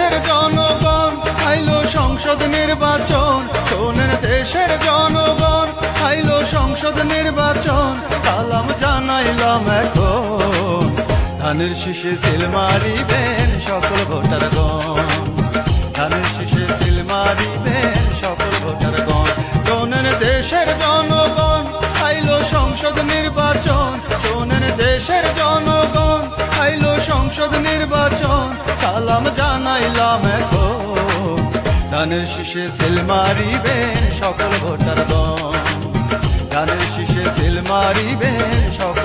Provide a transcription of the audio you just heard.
দেশের জনগণ আইলো সংসদ নির্বাচন, শোনেন দেশের জনগণ আইলো সংসদ নির্বাচন, সালাম জানাইলাম এখন ধানের শীষে সিল মারিবেন সকল ভোটারগণ, ধানের শীষে সিল মারিবেন সকল ভোটারগণ। শোনেন দেশের জনগণ আইলো সংসদ নির্বাচন, শোনেন দেশের জনগণ আইলো সংসদ নির্বাচন, সালাম জানাইলাম এখন ধানের শীষে সিল মারিবেন সকল ভোটারগণ, ধানের শীষে সিল মারিবেন সকল